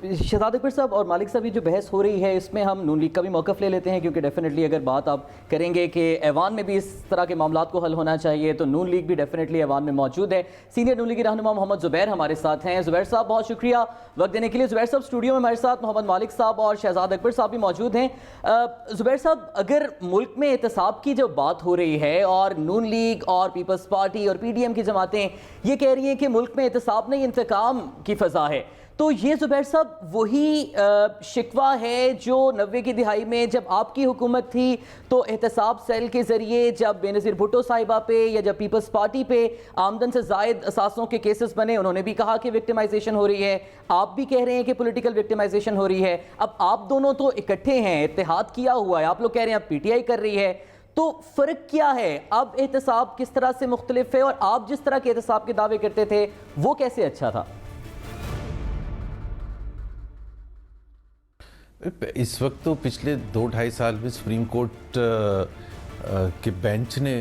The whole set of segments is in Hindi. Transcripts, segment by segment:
शहजाद अकबर साहब और मालिक साहब, ये जो बहस हो रही है इसमें हम नून लीग का भी मौक़िफ़ ले लेते हैं, क्योंकि डेफिनेटली अगर बात आप करेंगे कि ऐवान में भी इस तरह के मामलात को हल होना चाहिए तो नून लीग भी डेफिनेटली ऐवान में मौजूद है। सीनियर नून लीगी रहनुमा मोहम्मद ज़ुबैर हमारे साथ हैं। ज़ुबैर साहब बहुत शुक्रिया वक्त देने के लिए। ज़ुबैर साहब स्टूडियो में हमारे साथ मोहम्मद मालिक साहब और शहजाद अकबर साहब भी मौजूद हैं। ज़ुबैर साहब, अगर मुल्क में एहतसाब की जो बात हो रही है और नून लीग और पीपल्स पार्टी और PDM की जमातें ये कह रही हैं कि मुल्क में एहतसाब नहीं इंतकाम की फ़ज़ा है, तो ये ज़ुबैर साहब वही शिकवा है जो 90 की दिहाई में जब आपकी हुकूमत थी तो एहतसाब सेल के ज़रिए जब बेनज़ीर भुट्टो साहिबा पे या जब पीपल्स पार्टी पे आमदन से ज़ायद असासों के केसेस बने, उन्होंने भी कहा कि विक्टिमाइजेशन हो रही है, आप भी कह रहे हैं कि पॉलिटिकल विक्टिमाइजेशन हो रही है। अब आप दोनों तो इकट्ठे हैं, इत्तेहाद किया हुआ है, आप लोग कह रहे हैं अब PTI कर रही है, तो फ़र्क क्या है? अब एहतसाब किस तरह से मुख्तलिफ है और आप जिस तरह के एहतसाब के दावे करते थे वो कैसे अच्छा था? इस वक्त तो पिछले 2-2.5 साल में सुप्रीम कोर्ट के बेंच ने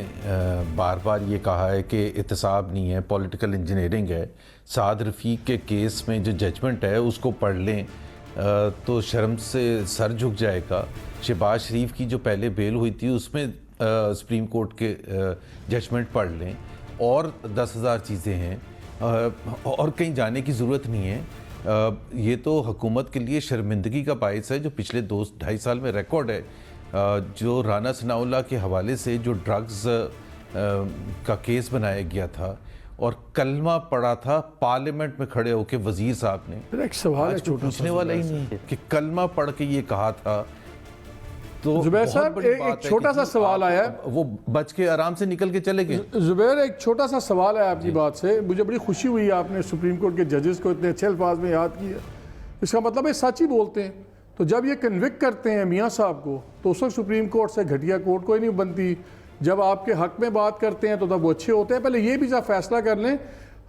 बार बार ये कहा है कि एहतसाब नहीं है, पॉलिटिकल इंजीनियरिंग है। साद रफ़ीक के केस में जो जजमेंट है उसको पढ़ लें तो शर्म से सर झुक जाएगा। शहबाज शरीफ की जो पहले बेल हुई थी उसमें सुप्रीम कोर्ट के जजमेंट पढ़ लें, और 10,000 चीज़ें हैं और कहीं जाने की ज़रूरत नहीं है। ये तो हुकूमत के लिए शर्मिंदगी का बायस है जो पिछले 2-2.5 साल में रिकॉर्ड है। जो राना सनाउल्लाह के हवाले से जो ड्रग्स का केस बनाया गया था और कलमा पड़ा था पार्लियामेंट में खड़े होकर वजीर साहब ने, एक सवाल आज पूछने वाला ही नहीं कि कलमा पढ़ के ये कहा था। तो जुबैर साहब एक छोटा सा सवाल आया, वो बच के आराम से निकल के चले गए। जुबैर एक छोटा सा सवाल है आपकी बात से, मुझे बड़ी खुशी हुई आपने सुप्रीम कोर्ट के जजेस को इतने अच्छे अल्फाज में याद किया। इसका मतलब है सच ही बोलते हैं। तो जब ये कन्विक्ट करते हैं मियाँ साहब को तो उस वक्त सुप्रीम कोर्ट से घटिया कोर्ट कोई नहीं बनती। जब आपके हक में बात करते हैं तो तब वो अच्छे होते हैं। पहले ये भी जब फैसला कर लें,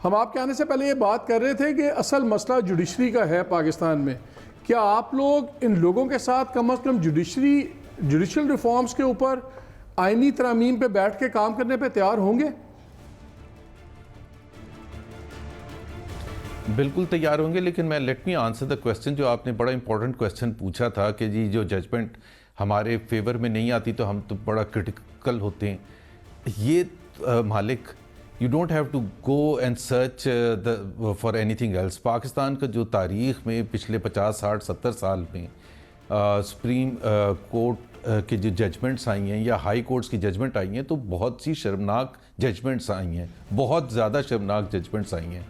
हम आपके आने से पहले ये बात कर रहे थे कि असल मसला जुडिशरी का है पाकिस्तान में। क्या आप लोग इन लोगों के साथ कम अज़ कम जुडिशल रिफॉर्म्स के ऊपर आईनी तरामीम पे बैठ के काम करने पे तैयार होंगे? बिल्कुल तैयार होंगे, लेकिन मैं let me answer the question जो आपने बड़ा इंपॉर्टेंट क्वेश्चन पूछा था कि जी जो जजमेंट हमारे फेवर में नहीं आती तो हम तो बड़ा क्रिटिकल होते हैं। ये मालिक you don't have to go and search for anything else. Pakistan का जो तारीख़ में पिछले 50, 60, 70 साल में सुप्रीम कोर्ट के जो जजमेंट्स आई हैं या हाई कोर्ट्स की जजमेंट आई हैं तो बहुत सी शर्मनाक जजमेंट्स आई हैं, बहुत ज़्यादा शर्मनाक जजमेंट्स आई हैं।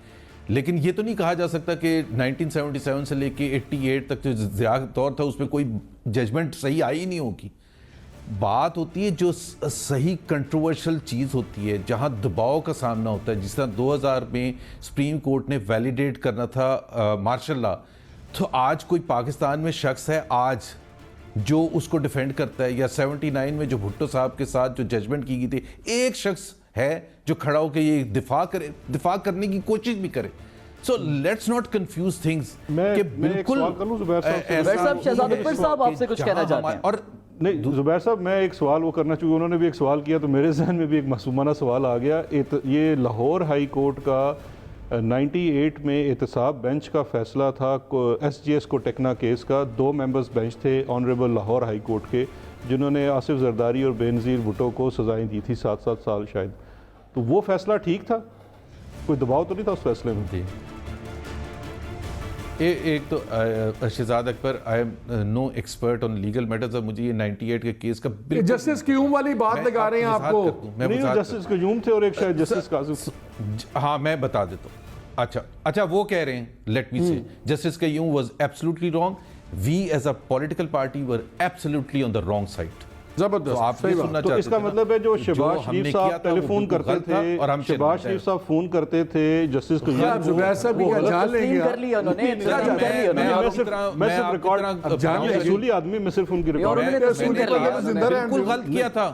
लेकिन ये तो नहीं कहा जा सकता कि 1977 से लेके 88 तक जो ज़ियादा दौर था उसमें कोई जजमेंट सही आई ही नहीं होगी। बात होती है जो सही कंट्रोवर्शियल चीज़ होती है, जहाँ दबाव का सामना होता है। जिस तरह 2000 में सुप्रीम कोर्ट ने वैलिडेट करना था मार्शल लॉ, तो आज कोई पाकिस्तान में शख्स है आज जो उसको डिफेंड करता है, या 79 में जो भुट्टो साहब के साथ जो जजमेंट की गई थी, एक शख्स है जो खड़ा होकर ये दिफा करने की कोशिश भी करे। So let's not confuse things कि बिल्कुल शहजाद अकबर साहब आपसे कुछ कहना चाहते हैं। और नहीं जुबैर साहब, मैं एक सवाल वो करना चाहिए, उन्होंने भी एक सवाल किया तो मेरे जहन में भी एक मासूमाना सवाल आ गया। ये लाहौर हाई कोर्ट का 98 में एहतसाब बेंच का फैसला था SGS को टेक्ना केस का। 2 मेंबर्स बेंच थे ऑनरेबल लाहौर हाई कोर्ट के, जिन्होंने आसिफ जरदारी और बेनज़ीर भुट्टो को सज़ाएं दी थी 7-7 साल शायद। तो वो फैसला ठीक था, कोई दबाव तो नहीं था उस फैसले में? जी एक तो Shahzad Akbar, I am no expert on legal matters. मुझे ये 98 के केस का जस्टिस क्यूम वाली बात लगा रहे हैं आपको। नहीं, जस्टिस क्यूम थे और एक शायद जस्टिस कासिम। हाँ, मैं बता देता हूँ। अच्छा वो कह रहे हैं, let me say, justice Qayyum was absolutely wrong, we as a political party were absolutely on the wrong side. जबरदस्त। तो आप ये सुनना तो चाहते इसका थे मतलब है जो शहबाज शरीफ साहब टेलीफोन करते थे और हम शहबाज शरीफ साहब फोन करते थे जस्टिस को, जुबैर साहब भी जान लेंगे कर लिया उन्होंने, मैं सिर्फ रिकॉर्ड जान असूली आदमी, मैं सिर्फ उनकी रिकॉर्ड बिल्कुल गलत किया था।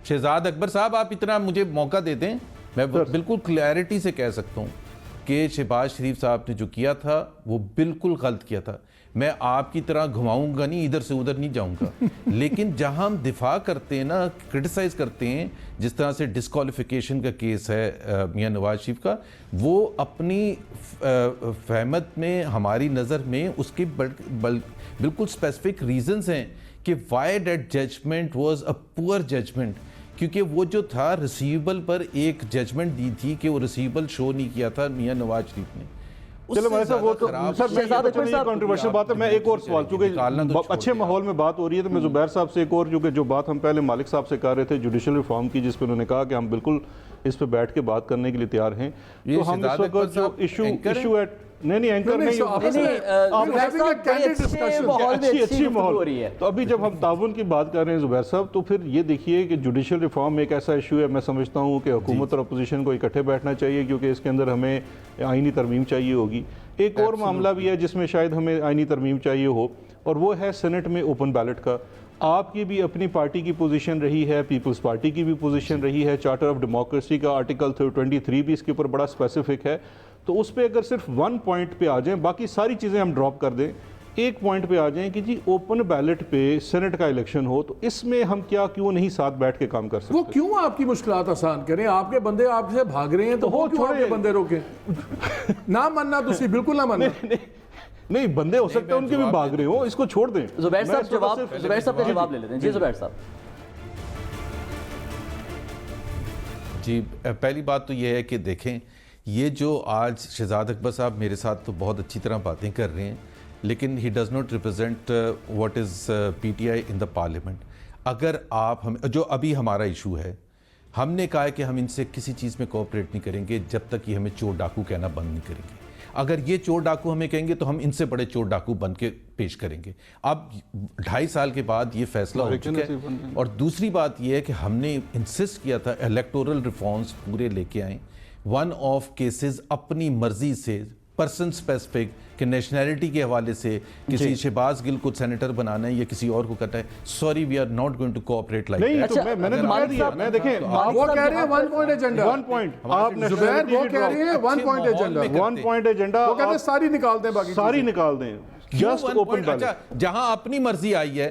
शहजाद अकबर साहब, आप इतना मुझे मौका दे दें, मैं बिल्कुल क्लैरिटी से कह सकता हूँ कि शहबाज शरीफ साहब ने जो किया था वो बिल्कुल गलत किया था। मैं आपकी तरह घुमाऊंगा नहीं, इधर से उधर नहीं जाऊंगा लेकिन जहां हम दिफा करते हैं ना, क्रिटिसाइज करते हैं, जिस तरह से डिस्क्वालिफिकेशन का केस है मियां नवाज शरीफ का, वो अपनी फहमत में, हमारी नज़र में उसके बिल्कुल स्पेसिफिक रीजंस हैं कि why that judgement was a poor judgement, क्योंकि वो जो था रिसीवेबल पर एक जजमेंट दी थी कि वो रिसीवेबल शो नहीं किया था मियां नवाज शरीफ ने। चलो भाई साहब, वो तो सर मैं कंट्रोवर्शियल बात है। मैं एक और सवाल, चूंकि अच्छे माहौल में बात हो रही है, तो मैं जुबैर साहब से एक और, क्योंकि जो बात हम पहले मालिक साहब से कर रहे थे जुडिशल रिफॉर्म की, जिस पर उन्होंने कहा कि हम बिल्कुल इस पे बैठ के बात करने के लिए तैयार हैं, तो हम इस वक्त जो इशू एट नहीं एंकर नहीं अच्छी माहौल हो रही है। तो अभी जब हम ताउन की बात कर रहे हैं जुबैर साहब, तो फिर ये देखिए कि जुडिशल रिफॉर्म एक ऐसा इशू है, मैं समझता हूँ कि हुकूमत और अपोजिशन को इकट्ठे बैठना चाहिए, क्योंकि इसके अंदर हमें आईनी तरमीम चाहिए होगी। एक और मामला भी है जिसमें शायद हमें आईनी तरमीम चाहिए हो, और वो है सेनेट में ओपन बैलेट का। आपकी भी अपनी पार्टी की पोजीशन रही है, पीपल्स पार्टी की भी पोजीशन रही है, चार्टर ऑफ डेमोक्रेसी का आर्टिकल 23 भी इसके ऊपर बड़ा स्पेसिफिक है। तो उस पर अगर सिर्फ वन पॉइंट पे आ जाएं, बाकी सारी चीज़ें हम ड्रॉप कर दें, एक पॉइंट पे आ जाएं कि जी ओपन बैलेट पे सेनेट का इलेक्शन हो, तो इसमें हम क्यों नहीं साथ बैठ के काम कर सकते? वो क्यों आपकी मुश्किलात आसान करें? आपके बंदे आपसे भाग रहे हैं, तो वो क्यों आपके बंदे रोके? ना मानना तुसी बिल्कुल ना मानना। नहीं, बंदे हो सकते हैं उनके भी भाग रहे हो, इसको छोड़ दें। जुबैर साहब का जवाब ले लेते हैं। जी जुबैर साहब। जी, पहली बात तो ये है कि देखें, ये जो आज शहजाद अकबर साहब मेरे साथ तो बहुत अच्छी तरह बातें कर रहे हैं, लेकिन he does not represent what is PTI in the parliament. अगर आप हम जो अभी हमारा इशू है, हमने कहा है कि हम इनसे किसी चीज़ में कोऑपरेट नहीं करेंगे जब तक ये हमें चोर डाकू कहना बंद नहीं करेंगे। अगर ये चोर डाकू हमें कहेंगे तो हम इनसे बड़े चोर डाकू बन के पेश करेंगे। अब 2.5 साल के बाद ये फैसला हो चुका है। और दूसरी बात ये है कि हमने इंसिस्ट किया था इलेक्टोरल रिफॉर्म्स पूरे लेके आए। वन ऑफ केसेस अपनी मर्जी से पर्सन स्पेसिफिक कि नेशनैलिटी के हवाले से किसी शहबाज गिल को सेनेटर बनाना है या किसी और को करना है, sorry we are not going to cooperate like that. अच्छा, मैंने तो कह दिया, मैं देखें वो कह रहे हैं one point agenda, one point आप जुबैर वो कह रहे हैं one point agenda, one point agenda वो कहते हैं सारी निकाल दें, बाकी सारी निकाल दें, जस्ट ओपन बैलेट। जहां अपनी मर्जी आई है,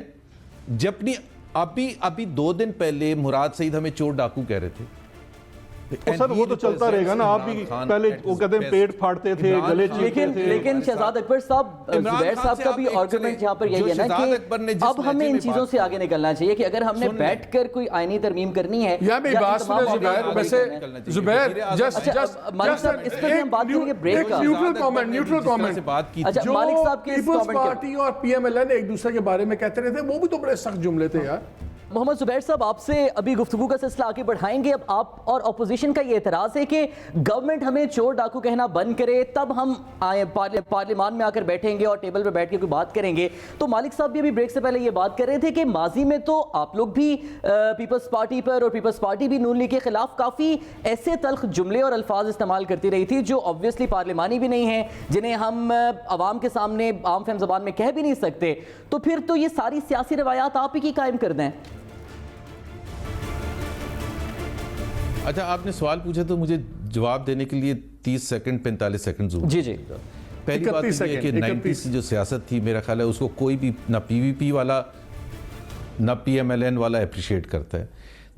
जबकि अभी 2 दिन पहले मुराद सईद हमें चोर डाकू कह रहे थे। तो सर वो तो चलता रहेगा ना, आप भी पहले वो कहते हैं पेट फाड़ते थे, गले चीरते थे। लेकिन शहजाद अकबर साहब, जुबैर साहब का भी आर्गुमेंट यहाँ पर यही है ना कि अब हमें इन चीजों से आगे निकलना चाहिए कि अगर हमने बैठकर कोई आईनी तरमीम करनी है या मेरी बात सुनो जुबैर, वैसे जुबैर जस्ट मालिक साहब इस पर हम बात करेंगे ब्रेक का। न्यूट्रल कमेंट बात की। अच्छा, मालिक साहब के पीपल्स पार्टी और पीएमएलएन एक दूसरे के बारे में कहते रहे थे, वो भी तो बड़े सख्त जुमले थे यार। मोहम्मद जुबैर साहब, आपसे अभी गुफ्तगू का सिलसिला आगे बढ़ाएंगे। अब आप और अपोजिशन का ये एतराज़ है कि गवर्नमेंट हमें चोर डाकू कहना बंद करे, तब हम आए पार्लियामान में आकर बैठेंगे और टेबल पर बैठ के कोई बात करेंगे। तो मालिक साहब भी अभी ब्रेक से पहले ये बात कर रहे थे कि माजी में तो आप लोग भी पीपल्स पार्टी पर और पीपल्स पार्टी भी नून लीग के खिलाफ काफ़ी ऐसे तल्ख जुमले और अल्फाज इस्तेमाल करती रही थी जो ऑब्वियसली पार्लियामानी भी नहीं है, जिन्हें हम आवाम के सामने आम फहम ज़बान में कह भी नहीं सकते। तो फिर तो ये सारी सियासी रवायात आप ही की कायम कर दें। अच्छा, आपने सवाल पूछा तो मुझे जवाब देने के लिए 30 सेकंड 45 सेकंड जरूर। जी जी। पहली बात ये है कि 90s जो सियासत थी, मेरा ख्याल है उसको कोई भी ना पीवीपी वाला ना पीएमएलएन वाला अप्रिशिएट करता है।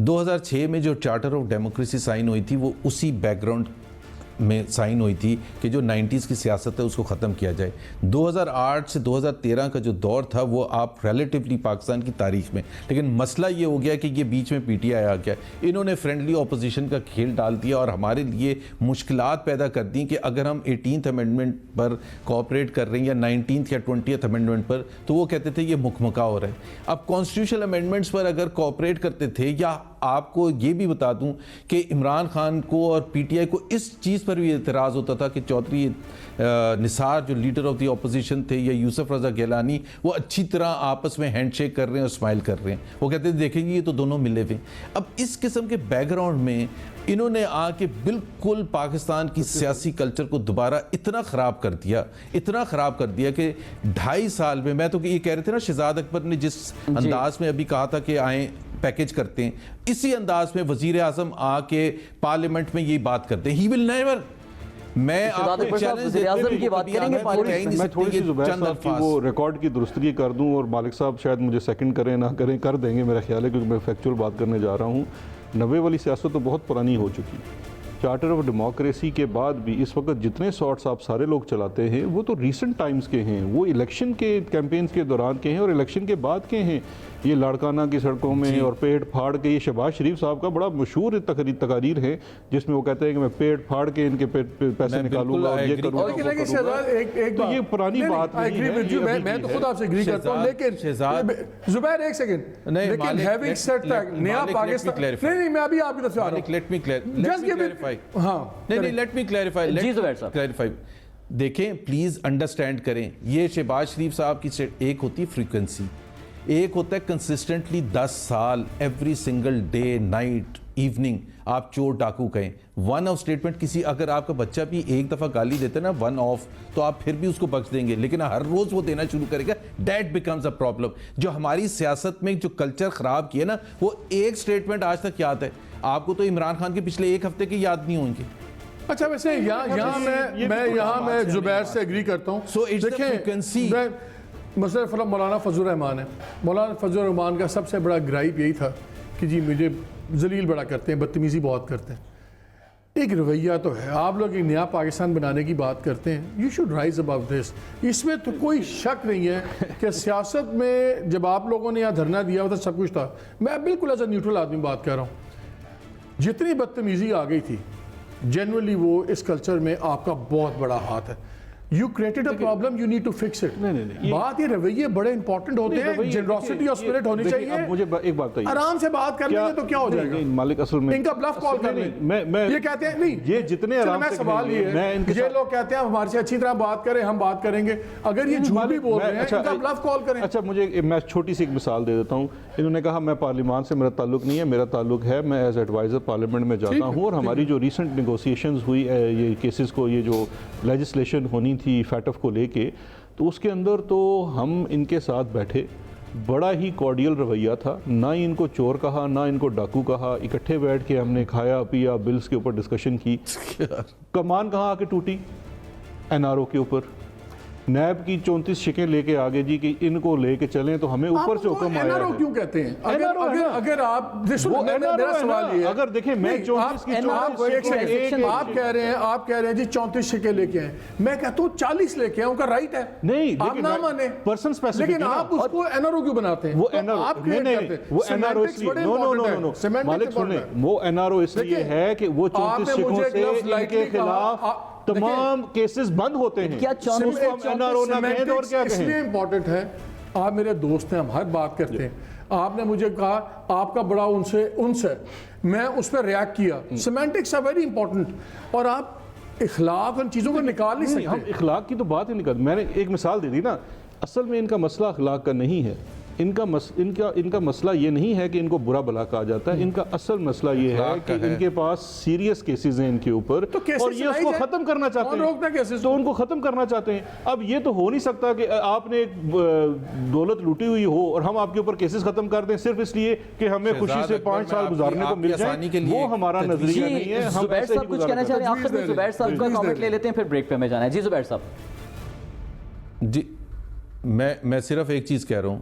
2006 में जो चार्टर ऑफ डेमोक्रेसी साइन हुई थी, वो उसी बैकग्राउंड में साइन हुई थी कि जो 90s की सियासत है उसको ख़त्म किया जाए। 2008 से 2013 का जो दौर था वो आप रिलेटिवली पाकिस्तान की तारीख में, लेकिन मसला ये हो गया कि ये बीच में पीटीआई आ गया, इन्होंने फ्रेंडली ऑपोजिशन का खेल डाल दिया और हमारे लिए मुश्किलात पैदा कर दी कि अगर हम 18th अमेंडमेंट पर कोऑपरेट कर रहे हैं या 19th या 20th अमेंडमेंट पर, तो वो कहते थे ये मुकमका हो रहा है। अब कॉन्स्टिट्यूशनल अमेंडमेंट्स पर अगर कोऑपरेट करते थे, या आपको ये भी बता दूं कि इमरान खान को और पीटीआई को इस चीज़ पर भी एतराज़ होता था कि चौधरी निसार जो लीडर ऑफ द ऑपोजिशन थे या यूसुफ रजा गिलानी, वो अच्छी तरह आपस में हैंडशेक कर रहे हैं और स्माइल कर रहे हैं। वो कहते थे देखेंगे ये तो दोनों मिले हुए। अब इस किस्म के बैकग्राउंड में इन्होंने आके बिल्कुल पाकिस्तान की सियासी कल्चर को दोबारा इतना ख़राब कर दिया कि 2.5 साल में, मैं तो ये कह रहे थे ना, शहजाद अकबर ने जिस अंदाज में अभी कहा था कि आए पैकेज करते हैं, इसी अंदाज में वजीर आजम आके पार्लियामेंट में यही बात करते हैं। ही विल नेवर मैं शहजाद आपको अकबर साहब, चैलेंज वज़ीर-ए-आज़म की बात करेंगे पार्लियामेंट में। मैं थोड़ी सी जुबैर साहब की वो रिकॉर्ड की दुरुस्ती कर दूं, और मालिक साहब शायद मुझे सेकंड करें ना करें, कर देंगे मेरा ख्याल है, क्योंकि मैं फैक्चुअल बात करने जा रहा हूँ। 90 वाली सियासत तो बहुत पुरानी हो चुकी है। चार्टर ऑफ डेमोक्रेसी के बाद भी इस वक्त जितने शॉट्स आप सारे लोग चलाते हैं वो तो रीसेंट टाइम्स के हैं, वो इलेक्शन के कैंपेन्स के दौरान के हैं और इलेक्शन के बाद के हैं। ये लाड़काना की सड़कों में और पेट फाड़ के, ये शहबाज शरीफ साहब का बड़ा मशहूर तकारीर है जिसमें वो कहते हैं कि मैं पेट फाड़ के इनके पैसे निकालूंगा और ये करूंगा। तो ये पुरानी बात मैं तो खुद आपसे एग्री करता हूं, लेकिन जुबैर एक सेकंड, लेकिन हैविंग सेड दैट नया पाकिस्तान, नहीं मैं अभी आपकी तरफ से आ रहा हूं, लेट मी क्लैरिफाई। हाँ नहीं, लेट मी क्लैरिफाई, जी जुबैर साहब। क्लैरिफाई। देखें, प्लीज अंडरस्टैंड करें, ये शहबाज शरीफ साहब की एक होती है फ्रीक्वेंसी, एक होता है कंसिस्टेंटली 10 साल every single day night evening आप चोर डाकू कहें। वन ऑफ स्टेटमेंट किसी, अगर आपका बच्चा भी एक दफ़ा गाली देता है ना वन ऑफ, तो आप फिर भी उसको बख्श देंगे, लेकिन हर रोज़ वो देना शुरू करेगा, दैट बिकम्स अ प्रॉब्लम। जो हमारी सियासत में जो कल्चर ख़राब किया ना, वो एक स्टेटमेंट आज तक याद है आपको, तो इमरान खान के पिछले एक हफ्ते के याद नहीं होंगे। अच्छा, वैसे यहाँ मैं जुबैर से एग्री करता हूँ। So it's the frequency. मसला मौलाना फजल रहमान है। मौलाना फजल रहमान का सबसे बड़ा ग्राइप यही था कि जी मुझे जलील बड़ा करते हैं, बदतमीज़ी बहुत करते हैं। एक रवैया तो है, आप लोग एक नया पाकिस्तान बनाने की बात करते हैं, you should rise about this. इसमें तो कोई शक नहीं है कि सियासत में जब आप लोगों ने यहाँ धरना दिया हुआ था सब कुछ था। मैं बिल्कुल एज अ न्यूट्रल आदमी बात कर रहा हूँ। जितनी बदतमीज़ी आ गई थी, जनरली वो इस कल्चर में आपका बहुत बड़ा हाथ है। You created a problem, you need to fix it. नहीं, बात ये रवैये बड़े इंपॉर्टेंट होते हैं, जनरॉसिटी और स्पिरिट होनी चाहिए। मुझे एक बात बताइए, आराम से बात कर लेंगे तो क्या हो जाएगा? मालिक असल में इनका ब्लफ कॉल कर लें। मैं ये कहते हैं नहीं, ये जितने आराम से सवाल ये है, ये लोग कहते हैं हमारे से अच्छी तरह बात करें, हम बात करेंगे। अगर ये झूठ भी बोल रहे हैं, इनका ब्लफ कॉल करें। अच्छा, मैं छोटी सी एक मिसाल दे देता हूँ। इन्होंने कहा मैं पार्लियामान से मेरा ताल्लुक नहीं है, मेरा ताल्लुक है, मैं एज एडवाइज़र पार्लियामेंट में जाता हूँ, और हमारी जो रिसेंट नेगोशिएशंस हुई ये केसेस को, ये जो लेजिस्लेशन होनी थी फैटफ को लेके, तो उसके अंदर तो हम इनके साथ बैठे, बड़ा ही कॉर्डियल रवैया था, ना ही इनको चोर कहा ना इनको डाकू कहा। इकट्ठे बैठ के हमने खाया पिया, बिल्स के ऊपर डिस्कशन की। कमान कहाँ आके टूटी? एनआरओ के ऊपर। नैब की 34 शिकें लेके आगे जी कि इनको लेके चलें, तो हमें ऊपर से हुक्म आया है। क्यों कहते हैं? अगर आप मेरा सवाल ये है, अगर देखें मैं 34 की आप कह रहे हैं जी 34 शिकें लेके आए, मैं कहता हूँ 40 लेके आए, उनका राइट है। नहीं, आप ना माने पर्सन स्पेसिफिक, लेकिन आप उसको एनआरओ क्यों बनाते हैं? वो एनआरओ इसलिए, मालिक सुने, वो एनआरओ इसलिए है कि वो 34 शिकों से इनके खिलाफ तमाम केसेस बंद होते हैं। क्या इसलिए इंपॉर्टेंट है, आप मेरे दोस्त हैं, हम हर बात करते हैं। आपने मुझे कहा आपका बड़ा उनसे मैं उस पर रिएक्ट किया। सिमेंटिक्स आर वेरी इंपॉर्टेंट, और आप इखलाक उन चीज़ों को निकाल नहीं सकते। हम इखलाक की तो बात ही नहीं करते। मैंने एक मिसाल दे दी ना, असल में इनका मसला अखलाक का नहीं है। इनका मसला ये नहीं है कि इनको बुरा भला कहा जाता है, इनका असल मसला ये है कि इनके पास सीरियस केसेस हैं इनके ऊपर, और ये उसको खत्म करना चाहते हैं, तो उनको खत्म करना चाहते हैं। अब ये तो हो नहीं सकता कि आपने एक दौलत लूटी हुई हो और हम आपके ऊपर केसेस खत्म कर दें सिर्फ इसलिए कि हमें खुशी से 5 साल गुजारने को मिल जाए। वो हमारा नजरिया नहीं है। हम जुबैर साहब कुछ कहना चाह रहे हैं? आखिर में जुबैर साहब का कमेंट ले लेते हैं, फिर ब्रेक पे हमें जाना है। जी जुबैर साहब। जी, मैं सिर्फ एक चीज़ कह रहा हूँ,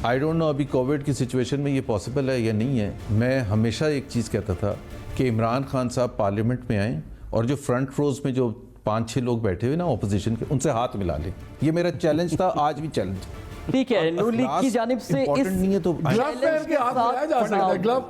आई डोंट नो अभी कोविड की सिचुएशन में ये पॉसिबल है या नहीं है। मैं हमेशा एक चीज़ कहता था कि इमरान खान साहब पार्लियामेंट में आएँ और जो फ्रंट रोज में जो 5-6 लोग बैठे हुए ना ऑपोजिशन के, उनसे हाथ मिला लें। ये मेरा चैलेंज था, आज भी चैलेंज। ठीक है, नून लीग की जानिब से इस नहीं है तो ग्लव पहन के हाथ लगाया जा सकता है, ग्लव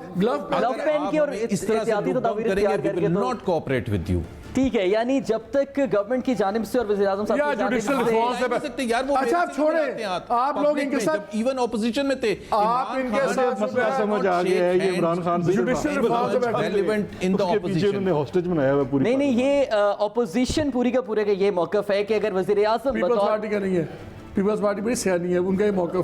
पहन के और इस तरह से करेंगे, नॉट कोऑपरेट विद यू। ठीक है, यानी जब तक गवर्नमेंट की जानिब से और वज़ीर-ए-आज़म साहब की जानिब से यार वो अच्छा आप छोड़ें, आप लोग इनके साथ इवन ऑपोजिशन में थे, आप इनके साथ मसला समझ आ गया है। ये Imran Khan relevant in the opposition hostage बनाया हुआ पूरी। नहीं, ये ऑपोजिशन पूरी का पूरे का ये मौकफ है कि अगर वज़ीर-ए-आज़म पीपल्स पार्टी का नहीं है, पीपल्स पार्टी बड़ी सियानी है, उनका ये मौकफ नहीं।